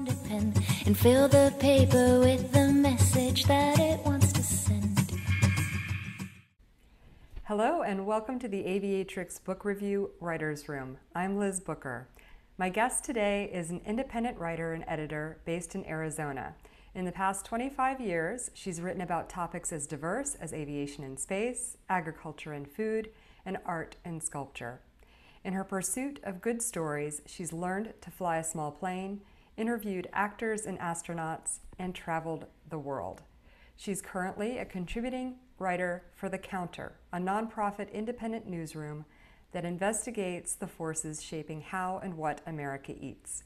find a pen and fill the paper with the message that it wants to send. Hello and welcome to the Aviatrix Book Review Writer's Room. I'm Liz Booker. My guest today is an independent writer and editor based in Arizona. In the past 25 years, she's written about topics as diverse as aviation and space, agriculture and food, and art and sculpture. In her pursuit of good stories, she's learned to fly a small plane, interviewed actors and astronauts, and traveled the world. She's currently a contributing writer for The Counter, a nonprofit independent newsroom that investigates the forces shaping how and what America eats.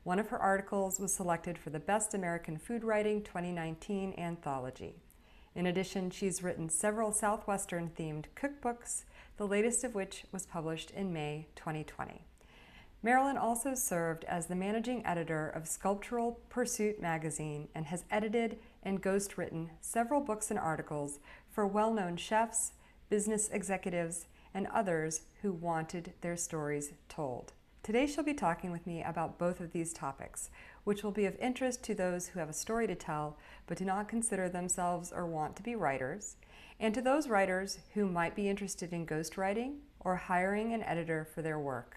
One of her articles was selected for the Best American Food Writing 2019 anthology. In addition, she's written several Southwestern-themed cookbooks, the latest of which was published in May 2020. Marylin also served as the managing editor of Sculptural Pursuit magazine and has edited and ghostwritten several books and articles for well-known chefs, business executives, and others who wanted their stories told. Today she'll be talking with me about both of these topics, which will be of interest to those who have a story to tell but do not consider themselves or want to be writers, and to those writers who might be interested in ghostwriting or hiring an editor for their work.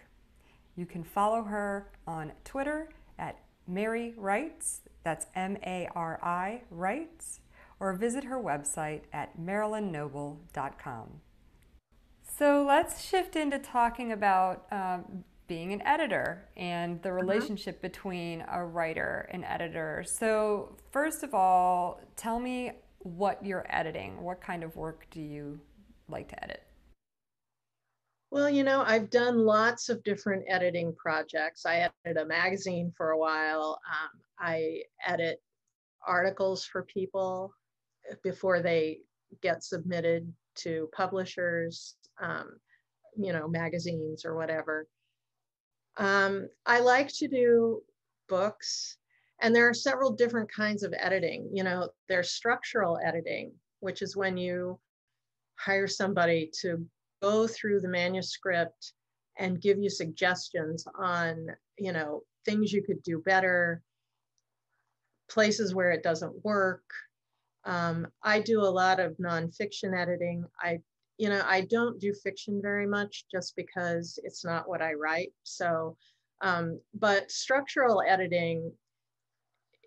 You can follow her on Twitter at Mary Writes, that's M-A-R-I Writes, or visit her website at marylinnoble.com. So let's shift into talking about being an editor and the relationship between a writer and editor. So first of all, tell me what you're editing. What kind of work do you like to edit? Well, I've done lots of different editing projects. I edited a magazine for a while. I edit articles for people before they get submitted to publishers, magazines or whatever. I like to do books, and there are several different kinds of editing. There's structural editing, which is when you hire somebody to go through the manuscript and give you suggestions on, things you could do better, places where it doesn't work. I do a lot of nonfiction editing. I don't do fiction very much just because it's not what I write. So, but structural editing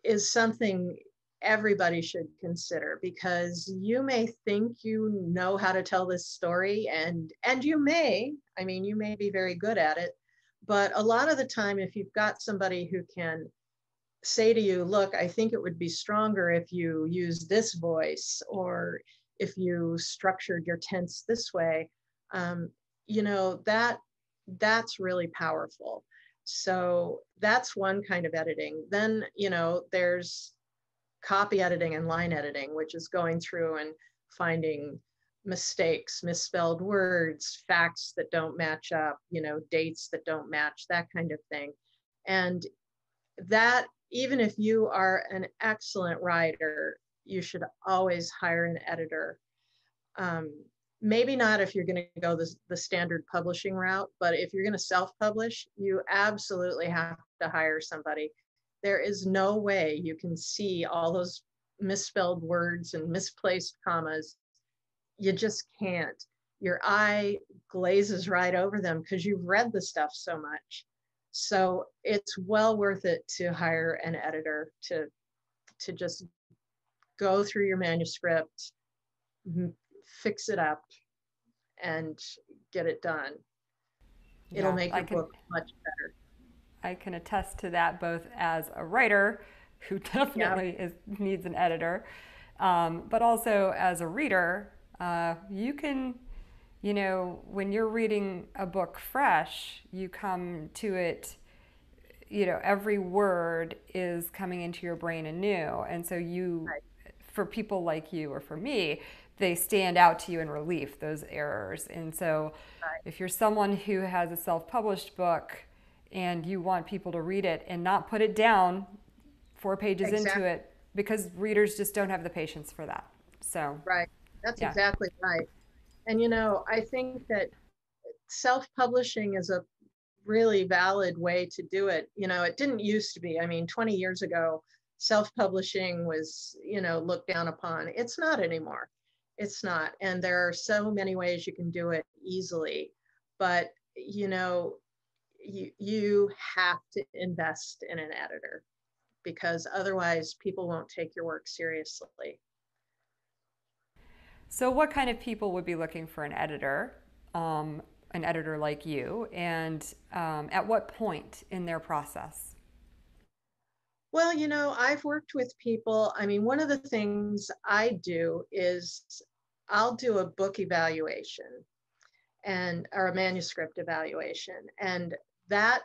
is something everybody should consider, because you may think you know how to tell this story, and you may be very good at it, but a lot of the time, if you've got somebody who can say to you, look, I think it would be stronger if you use this voice, or if you structured your tense this way, that's really powerful. So that's one kind of editing. Then, there's copy editing and line editing, which is going through and finding mistakes, misspelled words, facts that don't match up, dates that don't match, that kind of thing. And that, even if you are an excellent writer, you should always hire an editor. Maybe not if you're going to go the standard publishing route, but if you're going to self-publish, you absolutely have to hire somebody. There is no way you can see all those misspelled words and misplaced commas. You just can't. Your eye glazes right over them because you've read the stuff so much. So it's well worth it to hire an editor to just go through your manuscript, fix it up, and get it done. It'll make your book much better. I can attest to that, both as a writer who definitely needs an editor, but also as a reader. You can, when you're reading a book fresh, you come to it, every word is coming into your brain anew. And so for people like you or for me, they stand out to you in relief, those errors. And so if you're someone who has a self-published book and you want people to read it and not put it down 4 pages into it, because readers just don't have the patience for that. So right, that's exactly right. And I think that self-publishing is a really valid way to do it. It didn't used to be. I mean, 20 years ago, self-publishing was, looked down upon. It's not anymore. It's not. And there are so many ways you can do it easily. But, you have to invest in an editor, because otherwise people won't take your work seriously. So what kind of people would be looking for an editor like you, and at what point in their process? Well, I've worked with people. I mean, one of the things I do is I'll do a book evaluation or a manuscript evaluation. And that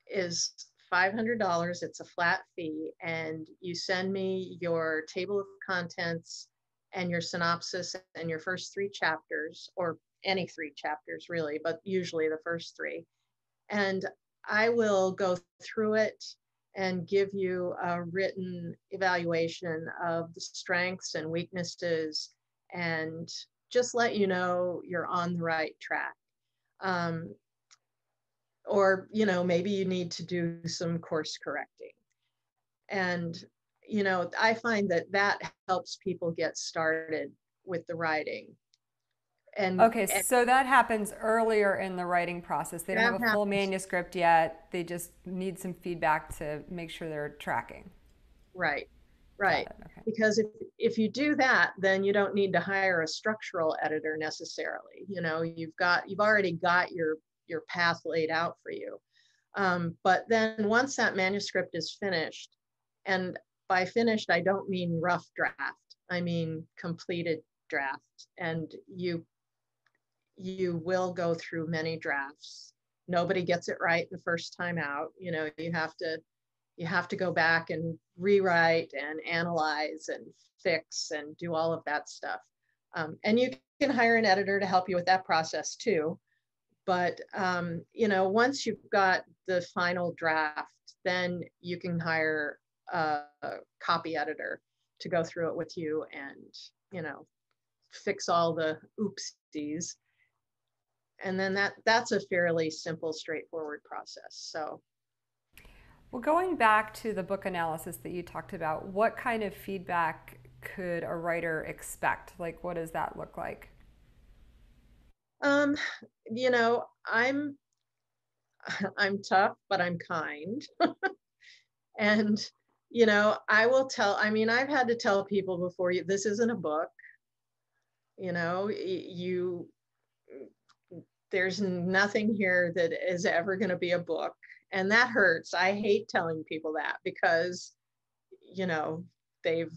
is $500. It's a flat fee. And you send me your table of contents and your synopsis and your first 3 chapters, or any 3 chapters really, but usually the first 3. And I will go through it and give you a written evaluation of the strengths and weaknesses, and just let you know you're on the right track. Or, maybe you need to do some course correcting. And, I find that helps people get started with the writing. Okay, so that happens earlier in the writing process. They don't have a full manuscript yet. They just need some feedback to make sure they're tracking. Right. Okay. Because if you do that, then you don't need to hire a structural editor necessarily. You've already got your path laid out for you. But then once that manuscript is finished, and by finished, I don't mean rough draft, I mean completed draft, and you will go through many drafts. Nobody gets it right the first time out. You have to go back and rewrite and analyze and fix and do all of that stuff. And you can hire an editor to help you with that process too. But, once you've got the final draft, then you can hire a copy editor to go through it with you and, fix all the oopsies. And then that's a fairly simple, straightforward process. So. Well, going back to the book analysis that you talked about, what kind of feedback could a writer expect? Like, what does that look like? I'm tough, but I'm kind. And, I will I've had to tell people before, this isn't a book. There's nothing here that is ever going to be a book. And that hurts. I hate telling people that, because, they've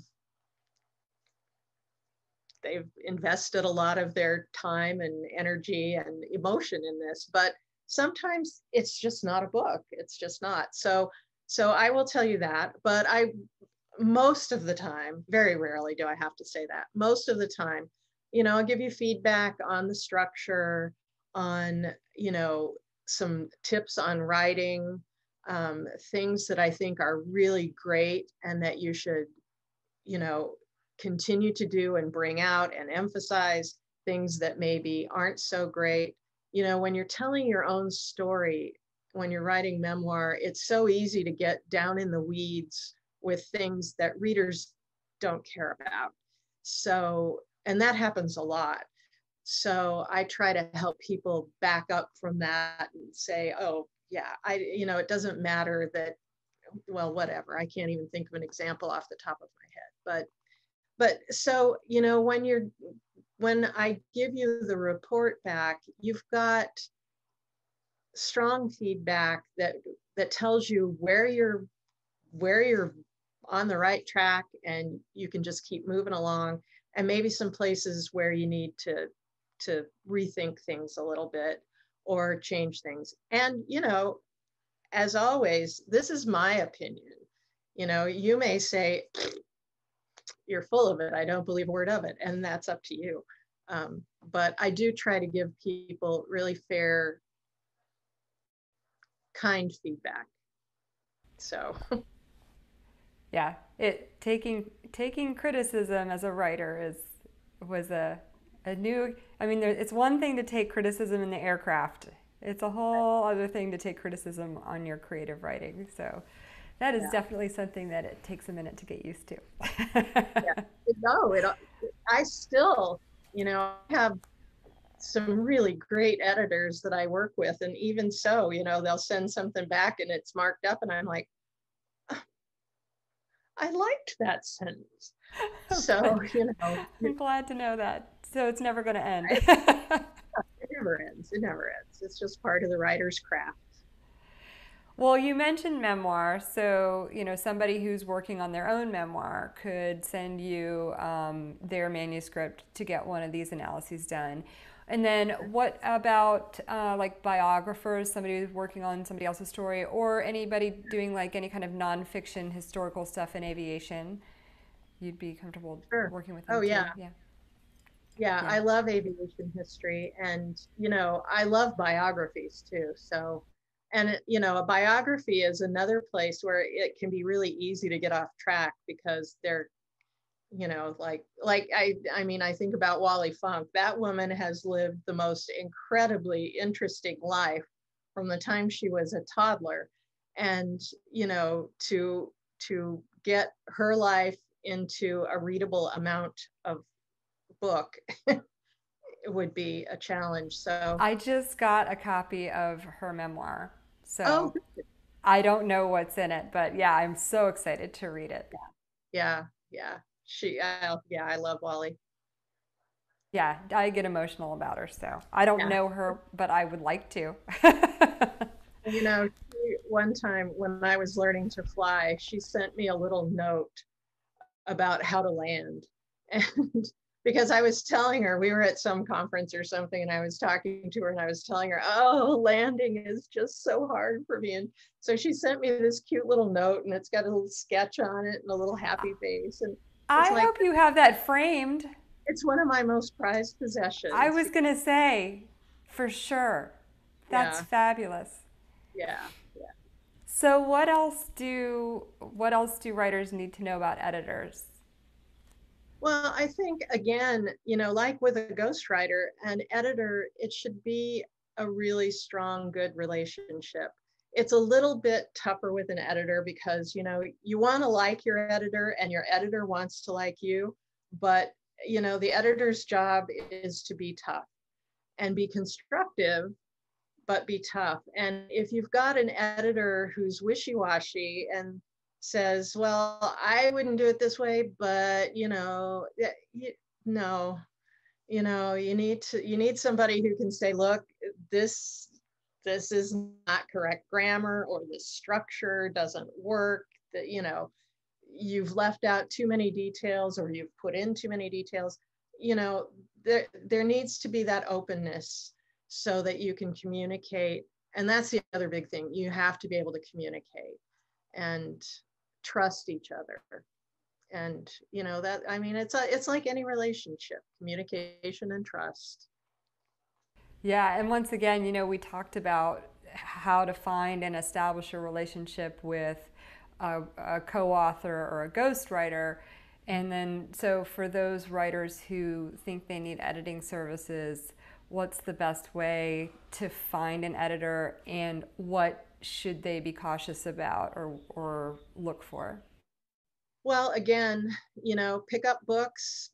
invested a lot of their time and energy and emotion in this, but sometimes it's just not a book. It's just not. So I will tell you that, but most of the time, very rarely do I have to say that. Most of the time, I'll give you feedback on the structure, on, some tips on writing, things that I think are really great and that you should, continue to do and bring out, and emphasize things that maybe aren't so great. When you're telling your own story, when you're writing memoir, it's so easy to get down in the weeds with things that readers don't care about. So, and that happens a lot. So I try to help people back up from that and say, oh yeah, it doesn't matter that, well, whatever. I can't even think of an example off the top of my head, but so, when I give you the report back, you've got strong feedback that tells you where you're on the right track, and you can just keep moving along, and maybe some places where you need to rethink things a little bit or change things. And, as always, this is my opinion. You may say, you're full of it, I don't believe a word of it, and that's up to you. But I do try to give people really fair, kind feedback. So yeah, taking criticism as a writer was a new, it's one thing to take criticism in the aircraft It's a whole other thing to take criticism on your creative writing. So that is Yeah. definitely something that it takes a minute to get used to. Yeah. No, I still, I have some really great editors that I work with. And even so, they'll send something back and it's marked up and I'm like, I liked that sentence. So, I'm glad to know that. So it's never going to end. it never ends. It never ends. It's just part of the writer's craft. Well, you mentioned memoir, so somebody who's working on their own memoir could send you their manuscript to get one of these analyses done. And then, what about like biographers, somebody who's working on somebody else's story, or anybody doing like any kind of nonfiction historical stuff in aviation? You'd be comfortable Sure. working with Oh, them too. yeah. Yeah, Yeah. yeah. I love aviation history and, I love biographies too. So, and, a biography is another place where it can be really easy to get off track because they're, like I think about Wally Funk. That woman has lived the most incredibly interesting life from the time she was a toddler. And, to get her life into a readable amount of book would be a challenge. So, I just got a copy of her memoir, oh, so I don't know what's in it, but yeah, I'm so excited to read it. yeah, yeah. Yeah, I love Wally. Yeah, I get emotional about her, so I don't Yeah. know her, but I would like to. One time when I was learning to fly, she sent me a little note about how to land. And because I was telling her, we were at some conference or something, and I was talking to her and I was telling her, oh, landing is just so hard for me. And so she sent me this cute little note and it's got a little sketch on it and a little happy face. And it's I like, hope you have that framed. it's one of my most prized I possessions. was going to say, for sure. That's Yeah, fabulous. yeah, yeah. So what else do writers need to know about editors? Well, I think again, like with a ghostwriter, an editor, it should be a really strong, good relationship. It's a little bit tougher with an editor because, you want to like your editor and your editor wants to like you, but, the editor's job is to be tough and be constructive, but be tough. And if you've got an editor who's wishy-washy and says, well, I wouldn't do it this way, but no, you need somebody who can say, look, this this is not correct grammar, or this structure doesn't work, that you've left out too many details or you've put in too many details. you know there needs to be that openness so that you can communicate. And that's the other big thing. You have to be able to communicate and trust each other. And that, I mean, it's like any relationship, communication and trust. Yeah, and once again, we talked about how to find and establish a relationship with a co-author or a ghostwriter. And then, so for those writers who think they need editing services, what's the best way to find an editor, and what should they be cautious about or look for? Well, again, pick up books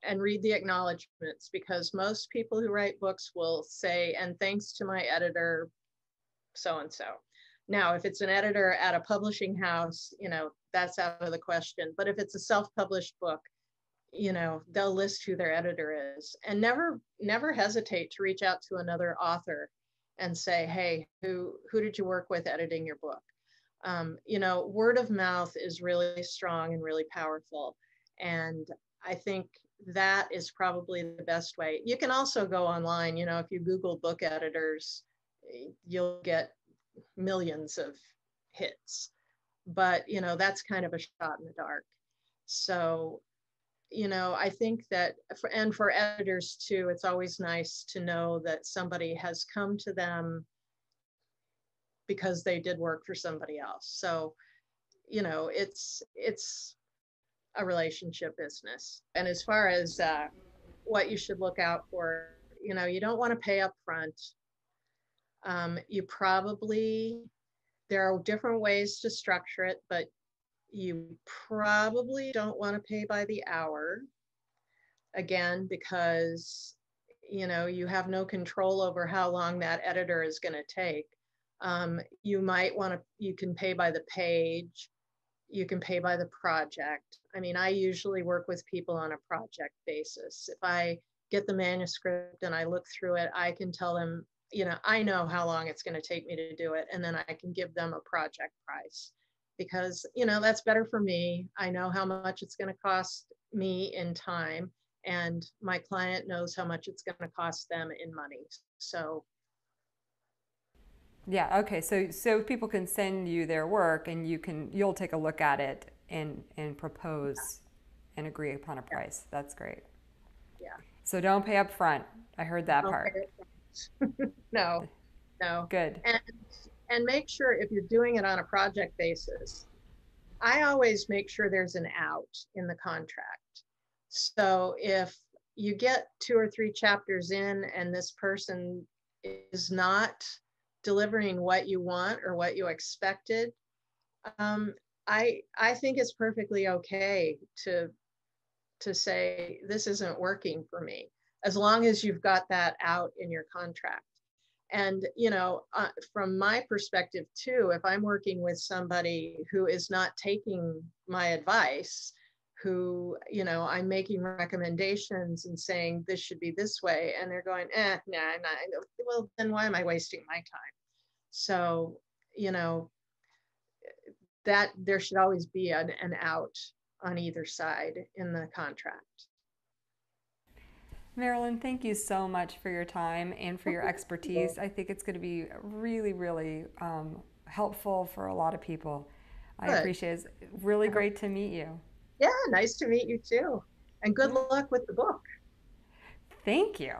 and read the acknowledgments, because most people who write books will say, and thanks to my editor, so and so. Now, if it's an editor at a publishing house, that's out of the question. But if it's a self-published book, they'll list who their editor is. And never hesitate to reach out to another author and say, hey, who did you work with editing your book? Word of mouth is really strong and really powerful. And I think that is probably the best way. You can also go online, if you Google book editors, you'll get millions of hits. But, that's kind of a shot in the dark. So, I think that, for editors too, it's always nice to know that somebody has come to them because they did work for somebody else. So, it's a relationship business. And as far as what you should look out for, you don't want to pay up front. You probably, there are different ways to structure it, but you probably don't want to pay by the hour, again, because you have no control over how long that editor is going to take. You might want to, you can pay by the page, you can pay by the project. I mean, I usually work with people on a project basis. If I get the manuscript and I look through it, I can tell them, I know how long it's going to take me to do it, and then I can give them a project price because, that's better for me. I know how much it's going to cost me in time, and my client knows how much it's going to cost them in money. So Yeah, okay. So people can send you their work and you'll take a look at it and propose and agree upon a yeah, price. That's great. yeah. So don't pay up front. I heard that Don't pay part. it. No, no. Good. And make sure if you're doing it on a project basis, I always make sure there's an out in the contract. So if you get 2 or 3 chapters in and this person is not delivering what you want or what you expected, I think it's perfectly okay to say this isn't working for me, as long as you've got that out in your contract. And from my perspective too, if I'm working with somebody who is not taking my advice, who I'm making recommendations and saying this should be this way, and they're going, nah, nah, well, then why am I wasting my time? So you know that there should always be an out on either side in the contract. Marylin, thank you so much for your time and for your expertise. I think it's going to be really, really helpful for a lot of people. I Good. appreciate it. It's really great to meet you. Yeah, nice to meet you too. And good luck with the book. Thank you.